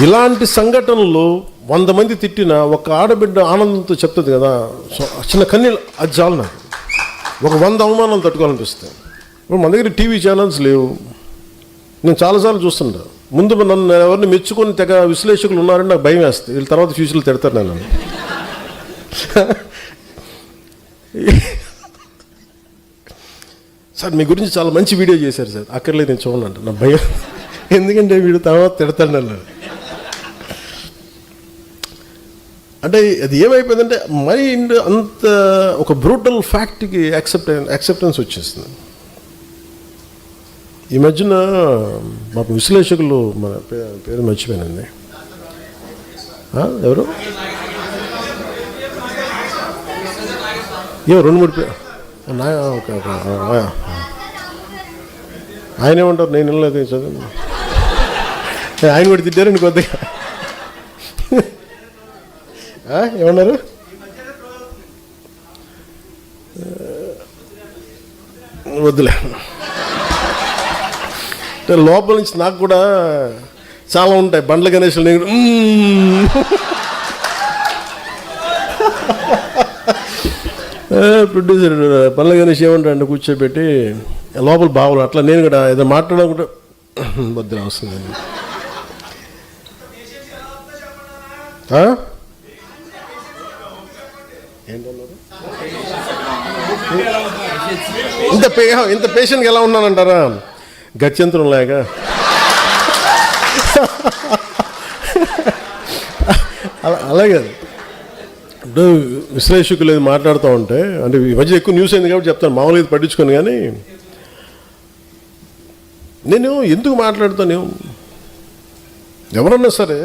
ఇలాంటి సంఘటనలు 100 మంది తిట్టిన ఒక ఆడబిడ్డ ఆనందంతో చెప్తుంది కదా, చిన్న కన్నీళ్ళు, అది చాలు నాకు. ఒక 100 అవమానాలు తట్టుకోవాలనిపిస్తాయి. ఇప్పుడు మన దగ్గర టీవీ ఛానల్స్ లేవు. నేను చాలాసార్లు చూస్తుంటా. ముందు నన్ను ఎవరిని మెచ్చుకొని తెగ విశ్లేషకులు ఉన్నారని నాకు భయం వేస్తుంది. వీళ్ళ తర్వాత ఫ్యూచర్లో తిడతారు నేను. సార్ మీ గురించి చాలా మంచి వీడియో చేశారు సార్, అక్కర్లేదు నేను చూడండి నా భయం. ఎందుకంటే వీడు తర్వాత తిడతాడు నన్ను. అంటే అది ఏమైపోయిందంటే మైండ్ అంత ఒక బ్రూటల్ ఫ్యాక్ట్కి యాక్సెప్టెన్స్ వచ్చేస్తుంది. ఈ మధ్యన మాకు విశ్లేషకులు, మన పేరు మర్చిపోయానండి, ఎవరు 2-3 పేరు ఆయన ఏమంటారు, నేను వెళ్ళలేదు చదువు, ఆయన కూడా తిట్టారండి కొద్దిగా. ఏమన్నారు, వద్దులే. లోపల నుంచి నాకు కూడా చాలా ఉంటాయి. బండ్ల గణేష్లు నేను ప్రొడ్యూసర్ బండ్ల గణేష్ ఏమంటాడు కూర్చోబెట్టి లోపల బావులు, అట్లా నేను కూడా ఏదో మాట్లాడకుండా వద్దులే వస్తుంది. ఇంత పేషెంట్గా ఎలా ఉన్నానంటారా, గత్యంతరం లేక. అలాగే ఇప్పుడు విశ్లేషకులు ఏది మాట్లాడుతూ ఉంటే, అంటే ఈ మధ్య ఎక్కువ న్యూస్ అయింది కాబట్టి చెప్తాను, మామూలుగా ఇది పట్టించుకొని. కానీ నేను ఎందుకు మాట్లాడుతాను, ఎవరన్నా సరే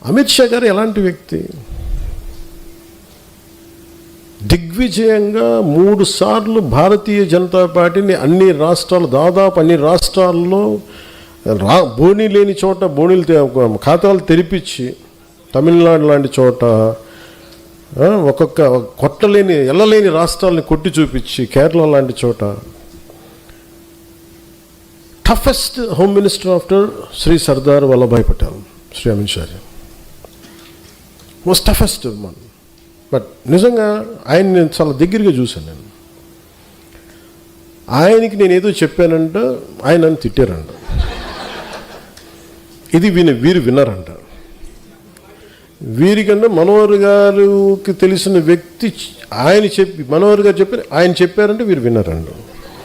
అమిత్ షా గారు ఎలాంటి వ్యక్తి, దిగ్విజయంగా 3 సార్లు భారతీయ జనతా పార్టీని అన్ని రాష్ట్రాలు, దాదాపు అన్ని రాష్ట్రాల్లో బోనీ లేని చోట బోనీలు ఖాతాలు తెరిపించి, తమిళనాడు లాంటి చోట ఒక్కొక్క వెళ్ళలేని రాష్ట్రాలని కొట్టి చూపించి, కేరళ లాంటి చోట toughest home minister after Shri Sardar Vallabhbhai Patel, Shri Amit Shah was toughest one. But నిజంగా ఆయన నేను చాలా దగ్గరగా చూశాను. నేను ఆయనకి నేను ఏదో చెప్పానంట, ఆయన నన్ను తిట్టారంట. ఇది వీరు విన్నారంట. వీరికన్నా మనోహర్ గారికి తెలిసిన వ్యక్తి ఆయన మనోహర్ గారు చెప్పారు, ఆయన చెప్పారంటే వీరు విన్నారంట.